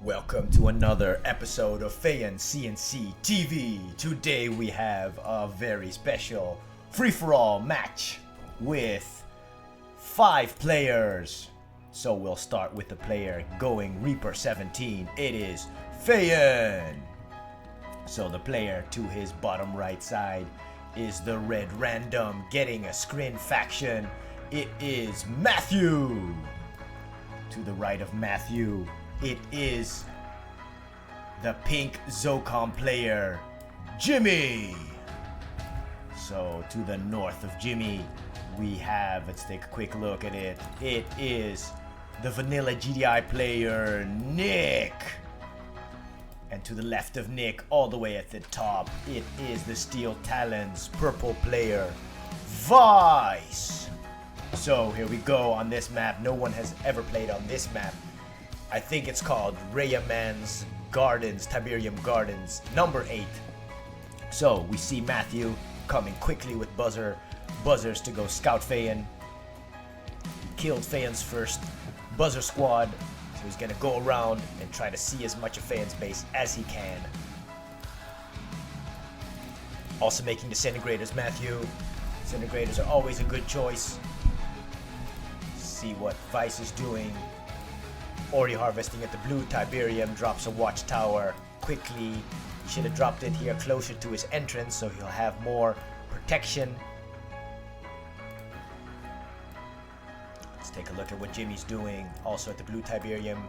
Welcome to another episode of FeyanCnCtv. Today we have a very special free-for-all match with 5 players. So we'll start with the player going Reaper 17. It is Feyan. So the player to his bottom right side is the red random getting a screen faction. It is Matthew. To the right of Matthew, it is the pink Zocom player, Jimmy. So to the north of Jimmy, we have, let's take a quick look at it. It is the vanilla GDI player, Nick. And to the left of Nick, all the way at the top, it is the Steel Talons purple player, Vice. So here we go on this map. No one has ever played on this map. I think it's called Reyaman's Gardens, Tiberium Gardens, number 8. So we see Matthew coming quickly with buzzers to go scout Feyan. He killed Feyan's first buzzer squad, so he's gonna go around and try to see as much of Feyan's base as he can. Also making disintegrators, Matthew. Disintegrators are always a good choice. See what Vice is doing. Already harvesting at the blue Tiberium, drops a watchtower quickly. He should have dropped it here closer to his entrance so he'll have more protection. Let's take a look at what Jimmy's doing. Also at the blue Tiberium,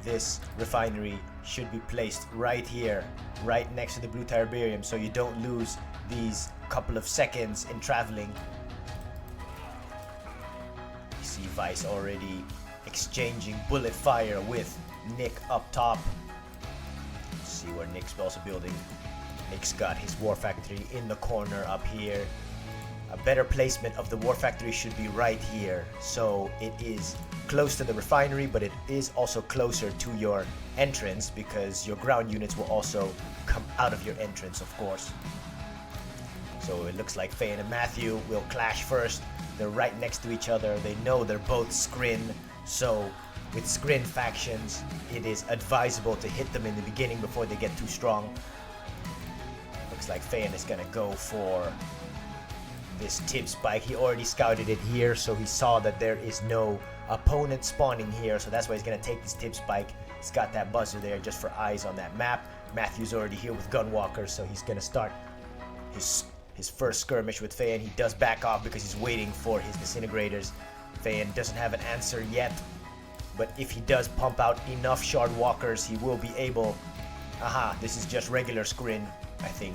this refinery should be placed right here, right next to the blue Tiberium, so you don't lose these couple of seconds in traveling. You see Vice already exchanging bullet fire with Nick up top. Let's see where Nick's also building. Nick's got his war factory in the corner up here. A better placement of the war factory should be right here, so it is close to the refinery, but it is also closer to your entrance because your ground units will also come out of your entrance, of course. So it looks like Feyan and Matthew will clash first. They're right next to each other. They know they're both Skrin. So with Skrin factions, it is advisable to hit them in the beginning before they get too strong. Looks like Feyan is gonna go for this tib spike. He already scouted it here, so he saw that there is no opponent spawning here, so that's why he's gonna take this tib spike. He's got that buzzer there just for eyes on that map. Matthew's already here with gunwalkers, so he's gonna start his first skirmish with Feyan. He does back off because he's waiting for his disintegrators. Feyan doesn't have an answer yet, but if he does pump out enough shard walkers, he will be able. Aha, this is just regular Skrin, I think.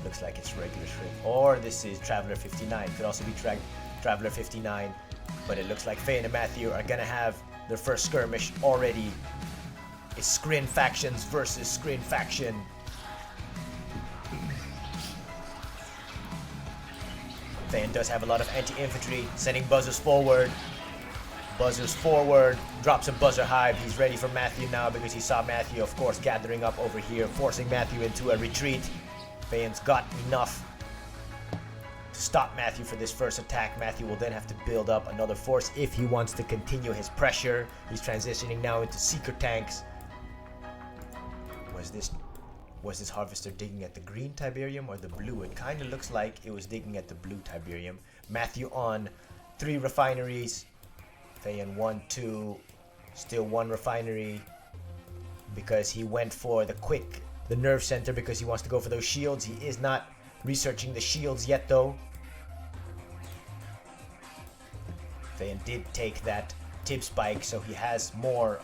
Looks like it's regular Skrin, or this is Traveler 59. Could also be Traveler 59, but it looks like Feyan and Matthew are gonna have their first skirmish already. It's Skrin factions versus Skrin faction. Feyan does have a lot of anti-infantry, sending buzzers forward. Buzzers forward, drops a buzzer hive. He's ready for Matthew now because he saw Matthew, of course, gathering up over here, forcing Matthew into a retreat. Feyan's got enough to stop Matthew for this first attack. Matthew will then have to build up another force if he wants to continue his pressure. He's transitioning now into seeker tanks. Was this harvester digging at the green Tiberium or the blue? It kind of looks like it was digging at the blue Tiberium. Matthew on 3 refineries. Feyan 1, 2, still 1 refinery because he went for the nerve center because he wants to go for those shields. He is not researching the shields yet though. Feyan did take that tib spike, so he has more,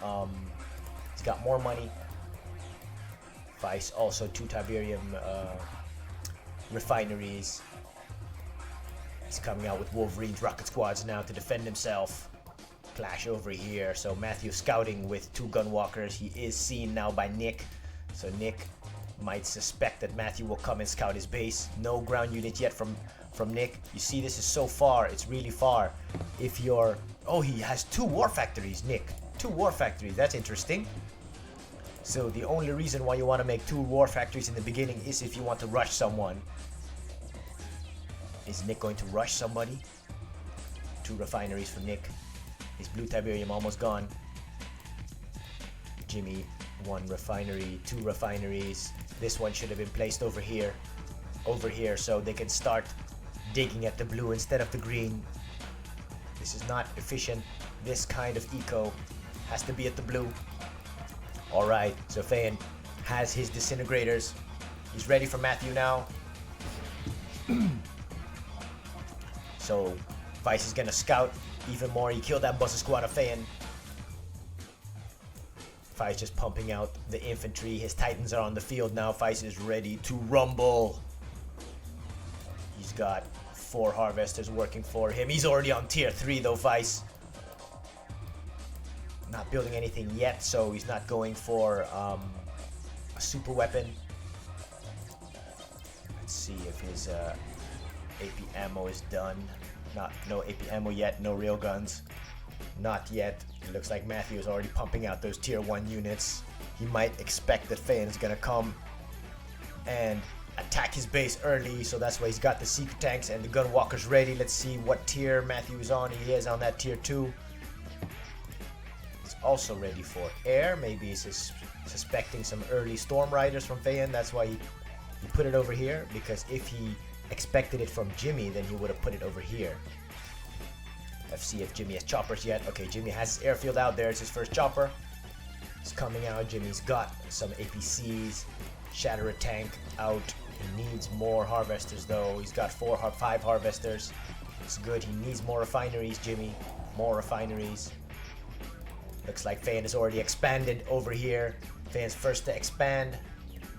he's got more money. Vice also 2 Tiberium refineries. He's coming out with Wolverine's rocket squads now to defend himself. Clash over here. So Matthew scouting with 2 gunwalkers. He is seen now by Nick. So Nick might suspect that Matthew will come and scout his base. No ground unit yet from Nick. You see, this is so far. It's really far. If you're... Oh, he has 2 war factories, Nick. 2 war factories. That's interesting. So the only reason why you want to make 2 war factories in the beginning is if you want to rush someone. Is Nick going to rush somebody? 2 refineries for Nick. His blue Tiberium almost gone. Jimmy. 1 refinery, 2 refineries. This one should have been placed over here, so they can start digging at the blue instead of the green. This is not efficient. This kind of eco has to be at the blue. Alright, so Feyan has his disintegrators. He's ready for Matthew now. So Vice is gonna scout even more. He killed that Buster Squad of Feyan. Vice just pumping out the infantry. His Titans are on the field now. Vice is ready to rumble. He's got 4 harvesters working for him. He's already on tier 3 though, Vice. Not building anything yet, so he's not going for a super weapon. Let's see if his AP ammo is done. No AP ammo yet, no real guns. Not yet. It looks like Matthew is already pumping out those tier 1 units. He might expect that Feyan is gonna come and attack his base early, so that's why he's got the secret tanks and the gun walkers ready. Let's see what tier Matthew is on. He is on that tier 2. He's also ready for air. Maybe he's suspecting some early storm riders from Feyan. That's why he put it over here, because if he expected it from Jimmy, then he would have put it over here. Let's see if Jimmy has choppers yet. Okay, Jimmy has his airfield out there. It's his first chopper. It's coming out. Jimmy's got some APCs. Shatter a tank out. He needs more harvesters though. He's got 5 harvesters. It's good. He needs more refineries, Jimmy. More refineries. Looks like Feyan is already expanded over here. Feyan's first to expand.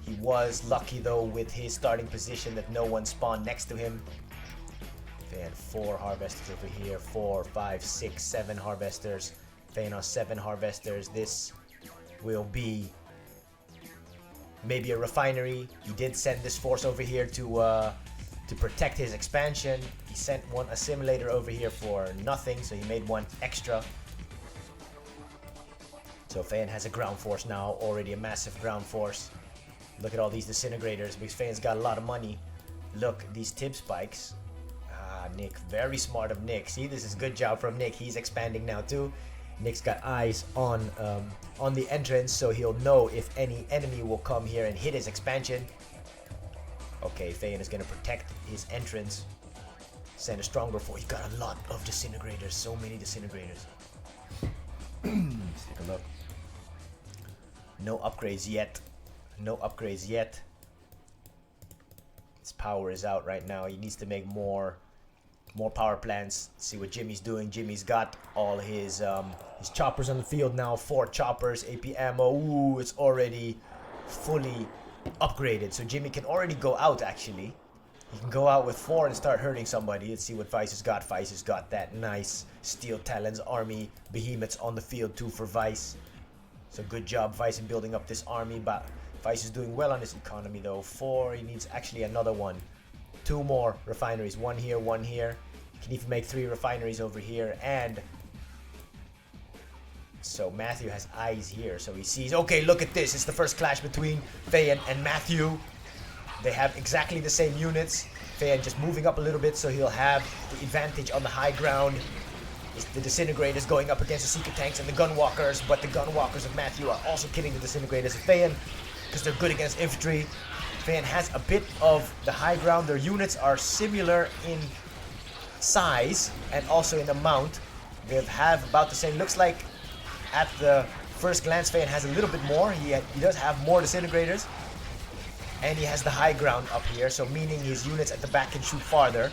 He was lucky though with his starting position that no one spawned next to him. Feyan 4 harvesters over here. 4, 5, 6, 7 harvesters. Feyan on 7 harvesters. This will be maybe a refinery. He did send this force over here to protect his expansion. He sent 1 assimilator over here for nothing, so he made 1 extra. So Feyan has a ground force now, already a massive ground force. Look at all these disintegrators, because Feyan's got a lot of money. Look, these tip spikes. Nick, very smart of Nick. See, this is good job from Nick. He's expanding now too. Nick's got eyes on the entrance, so he'll know if any enemy will come here and hit his expansion. Okay, Feyan is gonna protect his entrance. Send a stronger force. He got a lot of disintegrators. So many disintegrators. Let's take a look. No upgrades yet. No upgrades yet. His power is out right now. He needs to make more power plants. See what Jimmy's doing. Jimmy's got all his choppers on the field now. 4 choppers, AP ammo. Ooh, it's already fully upgraded. So Jimmy can already go out actually. He can go out with 4 and start hurting somebody. Let's see what Vice has got. Vice has got that nice Steel Talons army. Behemoths on the field too for Vice. So good job Vice in building up this army, but Vice is doing well on his economy though. 4, he needs actually another one. 2 more refineries, 1 here, 1 here. He can even make 3 refineries over here, and so Matthew has eyes here, so he sees, okay, look at this. It's the first clash between Feyan and Matthew. They have exactly the same units. Feyan just moving up a little bit, so he'll have the advantage on the high ground. The disintegrators going up against the secret tanks and the gun walkers, but the gun walkers of Matthew are also killing the disintegrators of Feyan because they're good against infantry. Feyan has a bit of the high ground. Their units are similar in size and also in amount. They have about the same. Looks like at the first glance Feyan has a little bit more. He does have more disintegrators, and he has the high ground up here, so meaning his units at the back can shoot farther.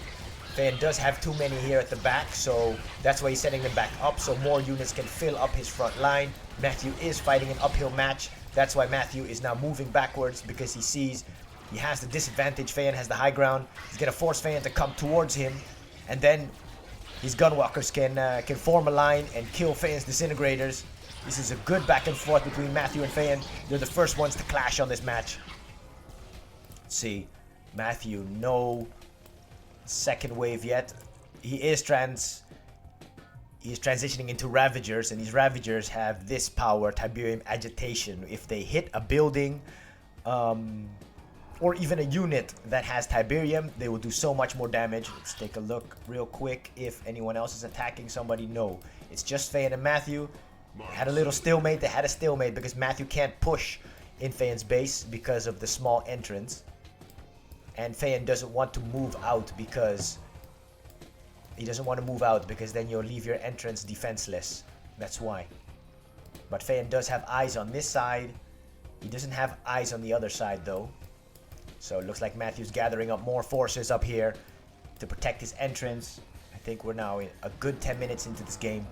Feyan does have too many here at the back, so that's why he's setting them back up so more units can fill up his front line. Matthew is fighting an uphill match. That's why Matthew is now moving backwards, because he sees he has the disadvantage. Feyan has the high ground. He's gonna force Feyan to come towards him, and then his gunwalkers can form a line and kill Feyan's disintegrators. This is a good back and forth between Matthew and Feyan. They're the first ones to clash on this match. Let's see, Matthew, no second wave yet. He is transitioning into Ravagers, and these Ravagers have this power, Tiberium Agitation. If they hit a building or even a unit that has Tiberium, they will do so much more damage. Let's take a look real quick if anyone else is attacking somebody. No, it's just Feyan and Matthew. had a little stalemate. They had a stalemate because Matthew can't push in Feyan's base because of the small entrance. And Feyan doesn't want to move out because then you'll leave your entrance defenseless. That's why. But Feyan does have eyes on this side. He doesn't have eyes on the other side though. So it looks like Matthew's gathering up more forces up here to protect his entrance. I think we're now in a good 10 minutes into this game.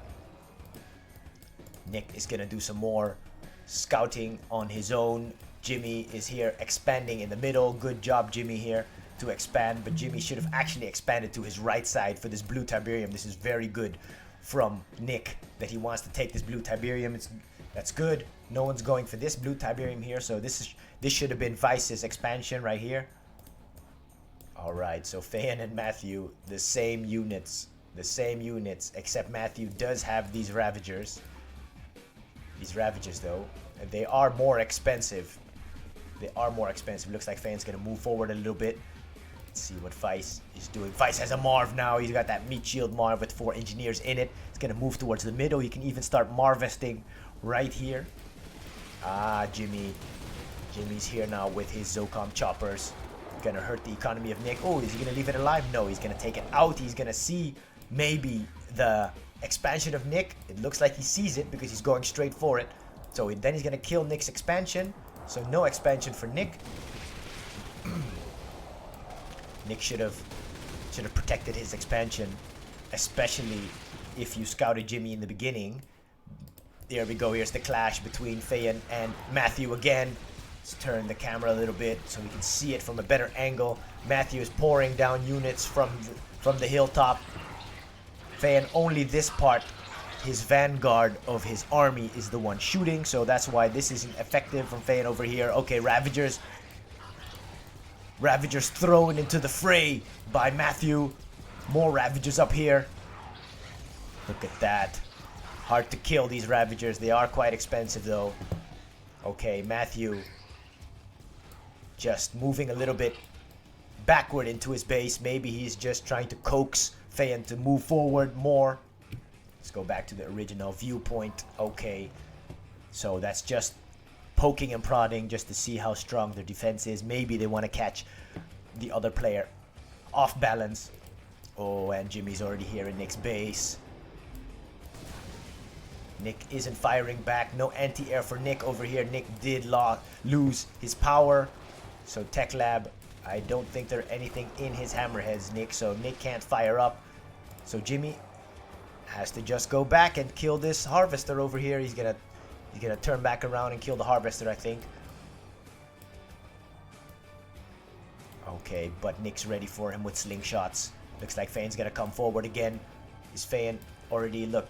Nick is gonna do some more scouting on his own. Jimmy is here expanding in the middle. Good job, Jimmy, here to expand. But Jimmy should have actually expanded to his right side for this blue Tiberium. This is very good from Nick that he wants to take this blue Tiberium. That's good. No one's going for this blue Tiberium here. So this should have been Vice's expansion right here. Alright, so Feyan and Matthew, the same units, except Matthew does have these Ravagers. These Ravagers, though, they are more expensive. Looks like Feyan's gonna move forward a little bit. Let's see what Vice is doing. Vice has a Marv now. He's got that meat shield Marv with 4 engineers in it. He's gonna move towards the middle. He can even start Marvesting right here. Jimmy's here now with his Zocom choppers. Gonna hurt the economy of Nick. Oh, is he gonna leave it alive? No, he's gonna take it out. He's gonna see maybe the expansion of Nick. It looks like he sees it because he's going straight for it. So then he's gonna kill Nick's expansion. So no expansion for Nick. Nick should have protected his expansion, especially if you scouted Jimmy in the beginning. There we go. Here's the clash between Feyan and Matthew again. Let's turn the camera a little bit so we can see it from a better angle. Matthew is pouring down units from the hilltop. Feyan only this part. His vanguard of his army is the one shooting, so that's why this isn't effective from Feyan over here. Okay, Ravagers thrown into the fray by Matthew. More Ravagers up here. Look at that. Hard to kill these Ravagers. They are quite expensive though. Okay, Matthew just moving a little bit backward into his base. Maybe he's just trying to coax Feyan to move forward more. Let's go back to the original viewpoint. Okay, so that's just poking and prodding just to see how strong their defense is. Maybe they want to catch the other player off balance. Oh, and Jimmy's already here in Nick's base. Nick isn't firing back. No anti-air for Nick over here. Nick did lose his power. So Tech Lab, I don't think there's anything in his hammerheads, Nick. So Nick can't fire up. So Jimmy has to just go back and kill this harvester over here. He's gonna turn back around and kill the harvester, I think. Okay, but Nick's ready for him with slingshots. Looks like Feyan's gonna come forward again. Is Feyan already, look,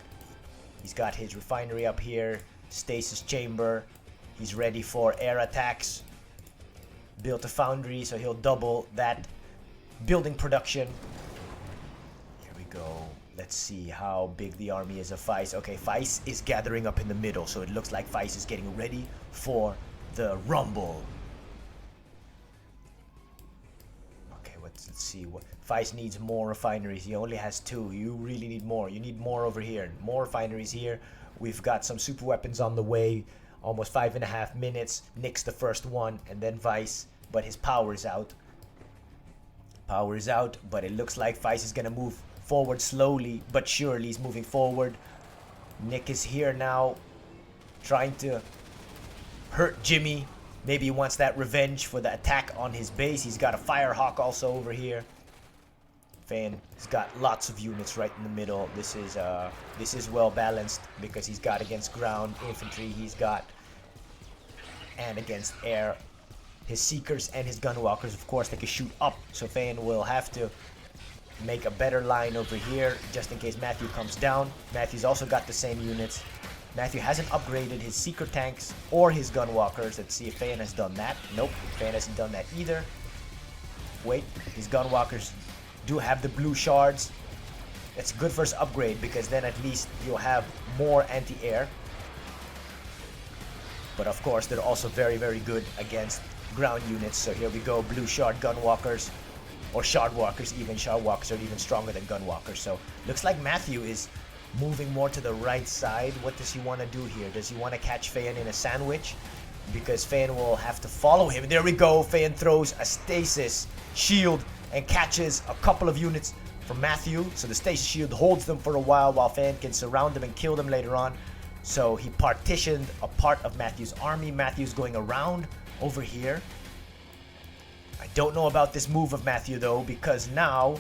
he's got his refinery up here, stasis chamber. He's ready for air attacks. Built a foundry, so he'll double that building production. Here we go. Let's see how big the army is of Vice. Okay, Vice is gathering up in the middle, so it looks like Vice is getting ready for the rumble. Okay, let's see. Vice needs more refineries. He only has 2. You really need more. You need more over here. More refineries here. We've got some super weapons on the way. Almost 5.5 minutes. Nick's the first one, and then Vice. But his power is out. Power is out, but it looks like Vice is gonna move forward slowly but surely. He's moving forward. Nick is here now, trying to hurt Jimmy. Maybe he wants that revenge for the attack on his base. He's got a Firehawk also over here. Feyan has got lots of units right in the middle. This is well balanced because he's got against ground infantry. He's got and against air. His Seekers and his Gunwalkers, of course, they can shoot up. So Feyan will have to make a better line over here just in case Matthew comes down. Matthew's also got the same units. Matthew hasn't upgraded his Seeker tanks or his Gunwalkers. Let's see if Feyan has done that. Nope, Feyan hasn't done that either. Wait, his Gunwalkers do have the blue shards. It's good for his upgrade because then at least you'll have more anti-air. But of course, they're also very, very good against ground units. So here we go, blue shard Gunwalkers. Or Shardwalkers, even Shardwalkers are even stronger than Gunwalkers. So looks like Matthew is moving more to the right side. What does he want to do here? Does he want to catch Feyan in a sandwich? Because Feyan will have to follow him. There we go. Feyan throws a stasis shield and catches a couple of units from Matthew. So the stasis shield holds them for a while Feyan can surround them and kill them later on. So he partitioned a part of Matthew's army. Matthew's going around over here. I don't know about this move of Matthew though, because now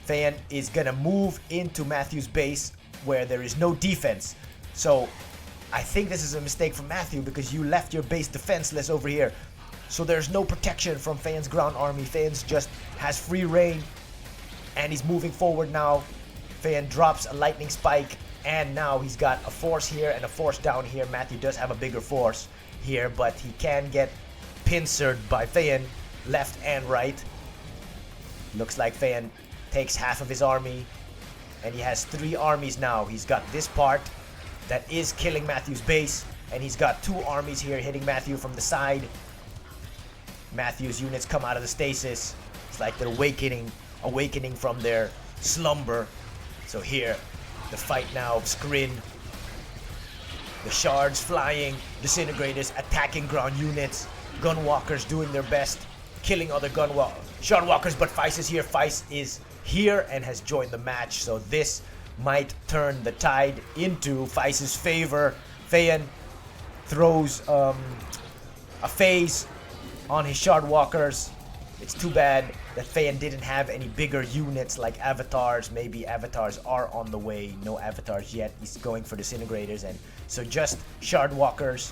Feyan is going to move into Matthew's base where there is no defense. So I think this is a mistake from Matthew, because you left your base defenseless over here. So there's no protection from Feyan's ground army. Feyan just has free reign and he's moving forward now. Feyan drops a lightning spike and now he's got a force here and a force down here. Matthew does have a bigger force here, but he can get pincered by Feyan left and right. Looks like Feyan takes half of his army and he has 3 armies now. He's got this part that is killing Matthew's base, and he's got 2 armies here hitting Matthew from the side. Matthew's units come out of the stasis. It's like they're awakening from their slumber. So here, the fight now of Skrin. The shards flying, disintegrators attacking ground units, gunwalkers doing their best, killing other shardwalkers, but Feist is here. Feist is here and has joined the match, so this might turn the tide into Feist's favor. Feyan throws a phase on his shardwalkers. It's too bad that Feyan didn't have any bigger units like avatars. Maybe avatars are on the way. No avatars yet. He's going for disintegrators, and so just shardwalkers,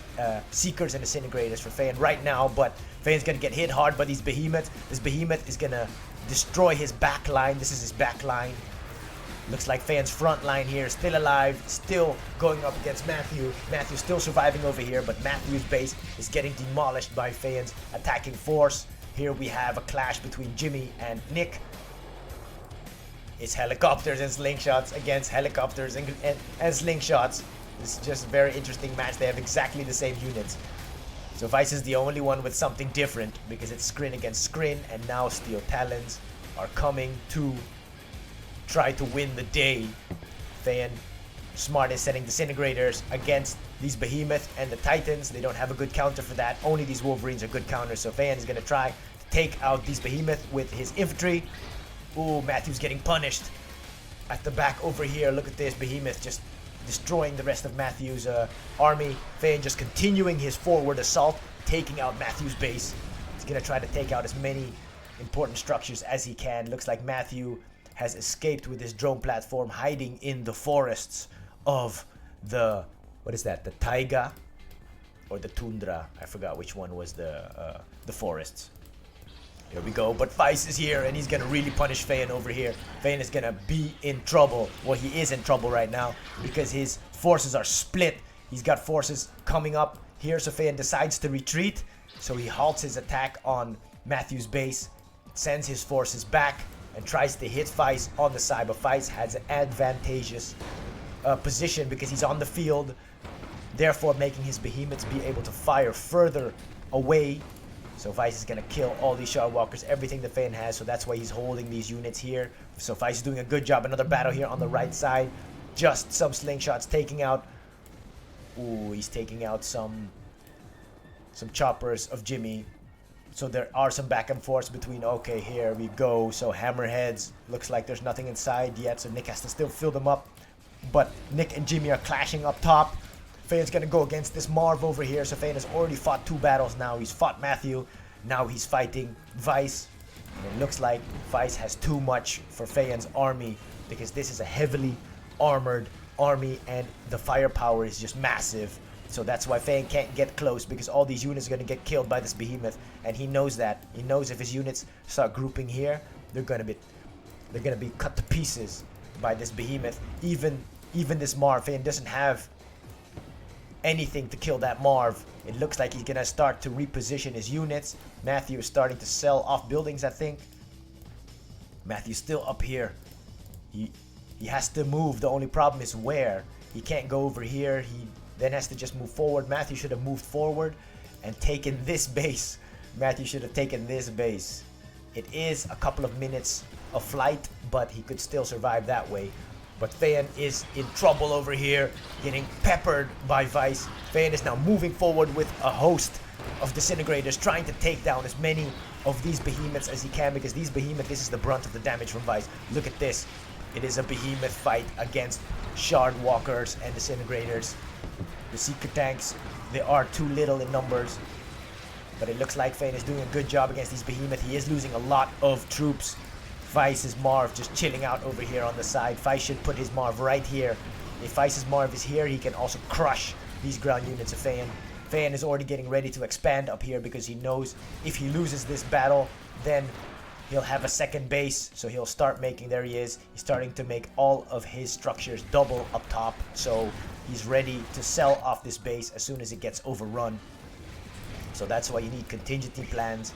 seekers and disintegrators for Feyan right now. But Feyan's gonna get hit hard by these behemoths. This behemoth is gonna destroy his back line. This is his back line. Looks like Feyan's front line here is still alive, still going up against Matthew. Matthew's still surviving over here, but Matthew's base is getting demolished by Feyan's attacking force. Here we have a clash between Jimmy and Nick. It's helicopters and slingshots against helicopters and slingshots. It's just a very interesting match. They have exactly the same units. So Vice is the only one with something different, because it's Skrin against Skrin, and now Steel Talons are coming to try to win the day. Feyan Smart is setting disintegrators against these behemoths and the titans. They don't have a good counter for that. Only these wolverines are good counters. So Feyan is going to try to take out these behemoths with his infantry. Ooh, Matthew's getting punished at the back over here. Look at this behemoth just destroying the rest of Matthew's army. Feyan just continuing his forward assault, taking out Matthew's base. He's going to try to take out as many important structures as he can. Looks like Matthew has escaped with his drone platform, hiding in the forests of the, what is that, the taiga or the tundra? I forgot which one was the forests. Here we go, but Feist is here and he's gonna really punish Feyan over here. Feyan is gonna be in trouble. Well, he is in trouble right now because his forces are split. He's got forces coming up here, so Feyan decides to retreat. So he halts his attack on Matthew's base, sends his forces back, and tries to hit Feist on the side. But Feist has an advantageous position because he's on the field, therefore making his behemoths be able to fire further away. So Feist is going to kill all these shardwalkers, everything that Feyan has, so that's why he's holding these units here. So Feist is doing a good job. Another battle here on the right side. Just some slingshots taking out. Ooh, he's taking out some choppers of Jimmy. So there are some back and forth between, okay, here we go. So hammerheads, looks like there's nothing inside yet, so Nick has to still fill them up. But Nick and Jimmy are clashing up top. Feyan's gonna go against this Marv over here. So Feyan has already fought 2 battles now. He's fought Matthew, now he's fighting Vice. And it looks like Vice has too much for Feyan's army, because this is a heavily armored army and the firepower is just massive. So that's why Feyan can't get close, because all these units are going to get killed by this behemoth, and he knows that. He knows if his units start grouping here, they're going to be cut to pieces by this behemoth. Even this Marv, Feyan doesn't have anything to kill that Marv. It looks like he's going to start to reposition his units. Matthew is starting to sell off buildings, I think. Matthew's still up here. He has to move. The only problem is where. He can't go over here. He then has to just move forward. Matthew should have moved forward and taken this base. Matthew should have taken this base. It is a couple of minutes of flight, but he could still survive that way. But Feyan is in trouble over here, getting peppered by Vice. Feyan is now moving forward with a host of disintegrators, trying to take down as many of these behemoths as he can, because these behemoths, this is the brunt of the damage from Vice. Look at this. It is a behemoth fight against shard walkers and disintegrators. The secret tanks, they are too little in numbers. But it looks like Feyan is doing a good job against these behemoths. He is losing a lot of troops. Vice's Marv just chilling out over here on the side. Vice should put his Marv right here. If Vice's Marv is here, he can also crush these ground units of Feyan. Feyan is already getting ready to expand up here because he knows if he loses this battle, then he'll have a second base. So he'll start making, there he is. He's starting to make all of his structures double up top. So he's ready to sell off this base as soon as it gets overrun. So that's why you need contingency plans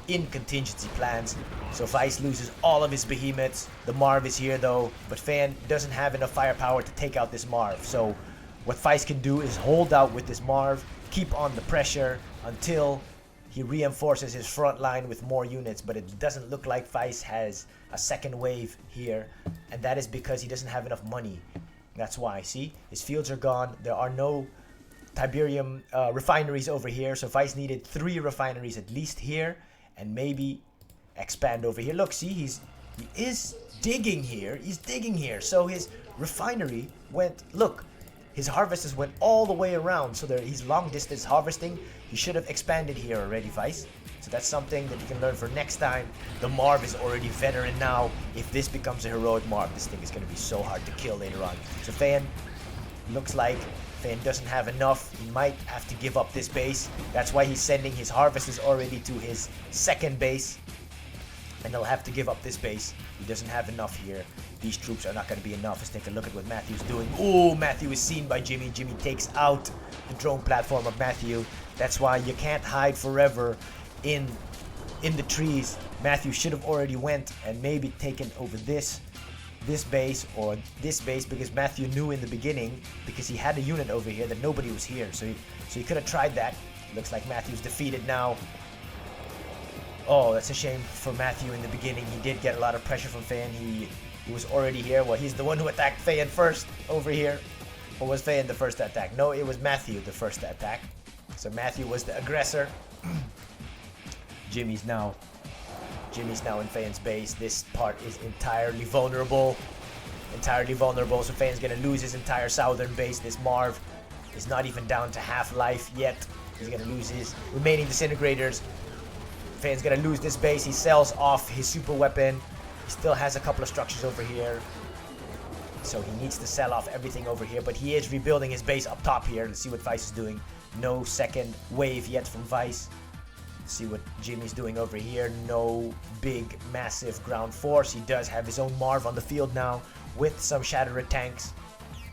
in contingency plans. So Vice loses all of his behemoths. The Marv is here though, but Feyan doesn't have enough firepower to take out this Marv. So what Vice can do is hold out with this Marv, keep on the pressure until he reinforces his front line with more units. But it doesn't look like Vice has a second wave here, and that is because he doesn't have enough money. That's why. See, his fields are gone. There are no Tiberium refineries over here, so Vice needed 3 refineries at least here, and maybe expand over here. Look, see, he is digging here. He's digging here. So his refinery went, look, his harvesters went all the way around. So there, he's long distance harvesting. He should have expanded here already, Vice. So that's something that you can learn for next time. The Marv is already veteran now. If this becomes a heroic Marv, this thing is going to be so hard to kill later on. So Feyan looks like Feyan doesn't have enough. He might have to give up this base. That's why he's sending his harvesters already to his second base. And he'll have to give up this base. He doesn't have enough here. These troops are not going to be enough. Let's take a look at what Matthew's doing. Oh, Matthew is seen by Jimmy. Jimmy takes out the drone platform of Matthew. That's why you can't hide forever in the trees. Matthew should have already went and maybe taken over this base or this base, because Matthew knew in the beginning, because he had a unit over here, that nobody was here. So he could have tried that. Looks like Matthew's defeated now. Oh, that's a shame for Matthew in the beginning. He did get a lot of pressure from Feyan. He was already here. Well, he's the one who attacked Feyan first over here. Or was Feyan the first to attack? No, it was Matthew the first to attack. So Matthew was the aggressor. Jimmy's now in Feyan's base. This part is entirely vulnerable. So Feyan's gonna lose his entire southern base. This Marv is not even down to half life yet. He's gonna lose his remaining disintegrators. Feyan's gonna lose this base. He sells off his super weapon. He still has a couple of structures over here. So he needs to sell off everything over here. But he is rebuilding his base up top here. Let's see what Vice is doing. No second wave yet from Vice. Let's see what Jimmy's doing over here. No big, massive ground force. He does have his own Marv on the field now with some Shatterer tanks.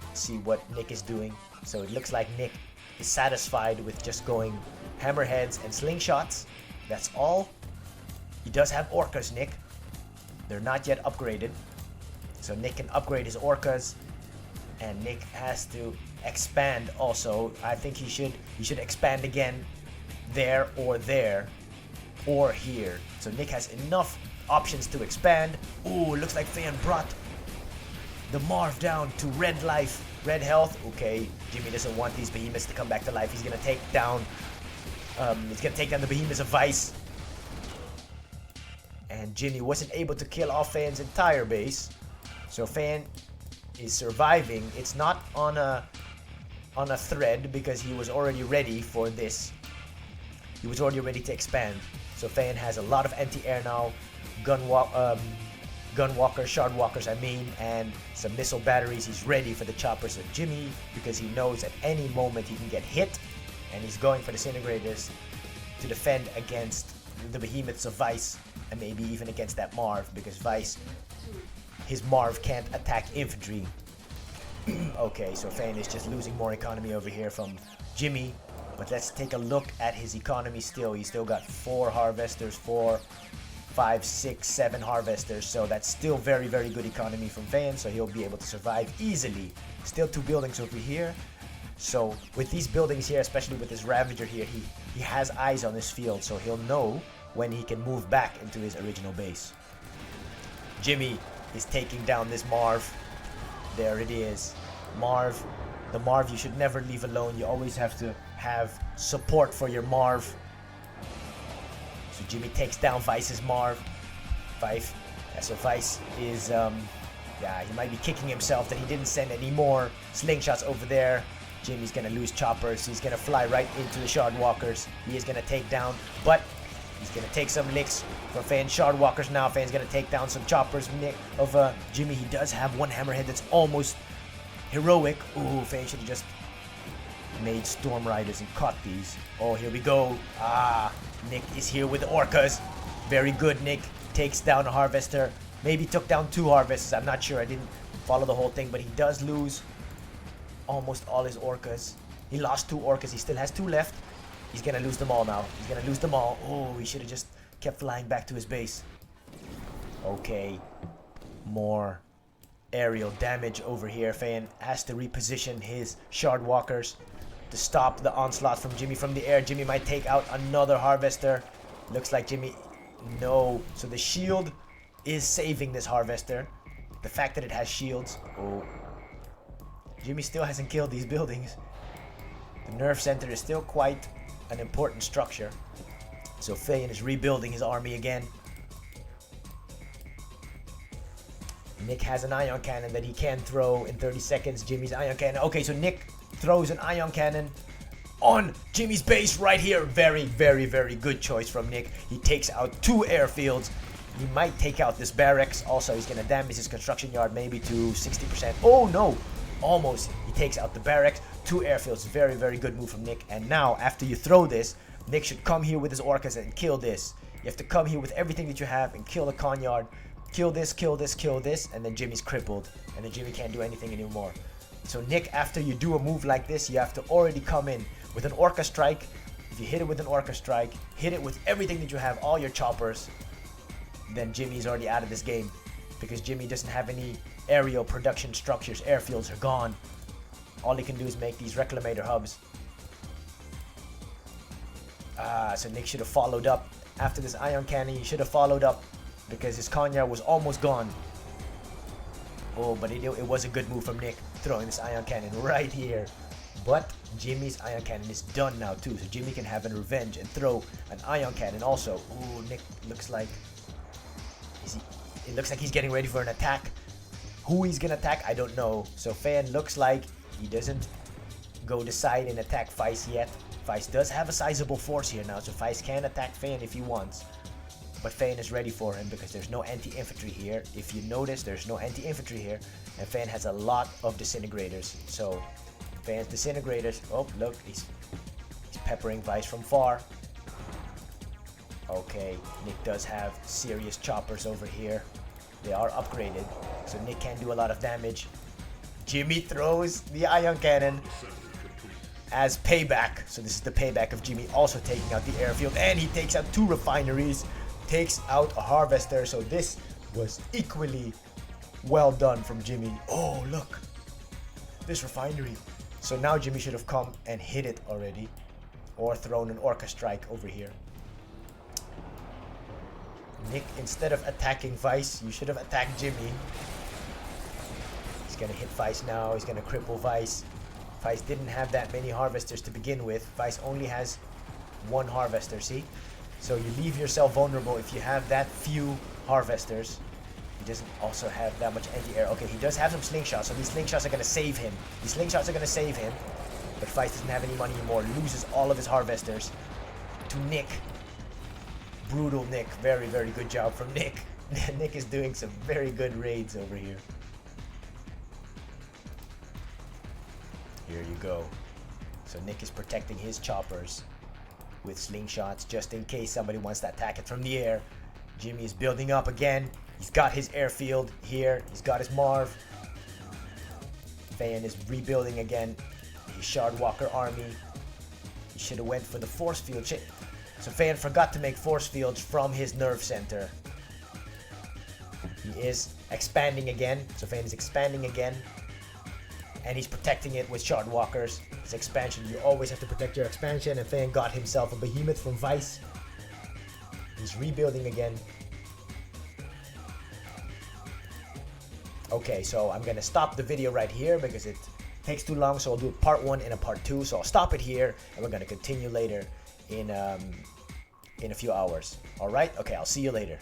Let's see what Nick is doing. So it looks like Nick is satisfied with just going hammerheads and slingshots. That's all. He does have orcas, Nick. They're not yet upgraded. So Nick can upgrade his orcas. And Nick has to expand also. I think he should expand again there or here. So Nick has enough options to expand. Ooh, looks like Feyan brought the Marv down to red life, red health. Okay, Jimmy doesn't want these behemoths to come back to life. He's gonna take down the behemoths of Vice. And Jimmy wasn't able to kill off Feyan's entire base. So Feyan is surviving. It's not on a thread because he was already ready for this. He was already ready to expand. So Feyan has a lot of anti-air now, gun walkers, shard walkers I mean, and some missile batteries. He's ready for the choppers of Jimmy because he knows at any moment he can get hit. And he's going for disintegrators to defend against the behemoths of Vice, and maybe even against that Marv, because Vice, his Marv can't attack infantry. Okay, so Feyan is just losing more economy over here from Jimmy. But let's take a look at his economy still. He's still got 4 harvesters, 4, 5, 6, 7 harvesters. So that's still very, very good economy from Feyan. So he'll be able to survive easily. Still 2 buildings over here. So with these buildings here, especially with this Ravager here, he has eyes on his field. So he'll know when he can move back into his original base. Jimmy is taking down this Marv. There it is. Marv. The Marv you should never leave alone. You always have to have support for your Marv. So Jimmy takes down Vice's Marv. So Vice is, yeah, he might be kicking himself that he didn't send any more slingshots over there. Jimmy's gonna lose choppers. He's gonna fly right into the shard walkers. He is gonna take down, but he's gonna take some licks from Fan shard walkers now. Fan's gonna take down some choppers of Jimmy. He does have one hammerhead that's almost heroic. Ooh, Fan should have just made Storm Riders and caught these. Oh, here we go. Nick is here with the orcas. Very good, Nick. Takes down a harvester. Maybe took down 2 harvesters. I'm not sure. I didn't follow the whole thing, but he does lose almost all his orcas. He lost 2 orcas. He still has 2 left. He's gonna lose them all now. He's gonna lose them all. Oh, he should have just kept flying back to his base. Okay. More aerial damage over here. Fayan has to reposition his shard walkers to stop the onslaught from Jimmy from the air. Jimmy might take out another harvester. Looks like Jimmy... No. So the shield is saving this harvester. The fact that it has shields. Oh. Jimmy still hasn't killed these buildings. The nerve center is still quite an important structure. So Fayan is rebuilding his army again. Nick has an ion cannon that he can throw in 30 seconds. Jimmy's ion cannon. Okay, so Nick throws an ion cannon on Jimmy's base right here. Very, very, very good choice from Nick. He takes out 2 airfields. He might take out this barracks. Also, he's going to damage his construction yard maybe to 60%. Oh, no. Almost. He takes out the barracks. 2 airfields. Very, very good move from Nick. And now, after you throw this, Nick should come here with his orcas and kill this. You have to come here with everything that you have and kill the con yard. Kill this, kill this, kill this. And then Jimmy's crippled. And then Jimmy can't do anything anymore. So Nick, after you do a move like this, you have to already come in with an orca strike. If you hit it with an orca strike, hit it with everything that you have, all your choppers, then Jimmy's already out of this game. Because Jimmy doesn't have any aerial production structures. Airfields are gone. All he can do is make these reclamator hubs. So Nick should have followed up. After this ion cannon, he should have followed up. Because his Konyar was almost gone. Oh, but it was a good move from Nick, throwing this ion cannon right here. But Jimmy's ion cannon is done now too, so Jimmy can have a revenge and throw an ion cannon also. Ooh, Nick looks like... It looks like he's getting ready for an attack. Who he's gonna attack, I don't know. So Fayan looks like he doesn't go decide and attack Vice yet. Vice does have a sizable force here now, so Vice can attack Fayan if he wants. But Fayan is ready for him because there's no anti-infantry here. If you notice, there's no anti-infantry here. And Fayan has a lot of disintegrators. So Fayan's disintegrators... Oh, look, he's peppering Vice from far. Okay, Nick does have serious choppers over here. They are upgraded, so Nick can do a lot of damage. Jimmy throws the ion cannon as payback. So this is the payback of Jimmy also taking out the airfield. And he takes out 2 refineries. Takes out a harvester. So this was equally well done from Jimmy. Oh, look. This refinery. So now Jimmy should have come and hit it already. Or thrown an orca strike over here. Nick, instead of attacking Vice, you should have attacked Jimmy. He's gonna hit Vice now. He's gonna cripple Vice. Vice didn't have that many harvesters to begin with. Vice only has 1 harvester, see? So you leave yourself vulnerable if you have that few harvesters. He doesn't also have that much anti-air. Okay, he does have some slingshots, so these slingshots are gonna save him. These slingshots are gonna save him. But Vice doesn't have any money anymore. Loses all of his harvesters to Nick. Brutal Nick. Very, very good job from Nick. Nick is doing some very good raids over here. Here you go. So Nick is protecting his choppers with slingshots just in case somebody wants to attack it from the air. Jimmy is building up again. He's got his airfield here. He's got his Marv. Fayan is rebuilding again his Shardwalker army. He should have went for the force field. So Fayan forgot to make force fields from his nerve center. He is expanding again. So Fayan is expanding again. And he's protecting it with Shardwalkers. His expansion, you always have to protect your expansion. And Fayan got himself a behemoth from Vice. He's rebuilding again. Okay, so I'm gonna stop the video right here because it takes too long, so I'll do part 1 and a part 2. So I'll stop it here, and we're gonna continue later in a few hours. All right? Okay, I'll see you later.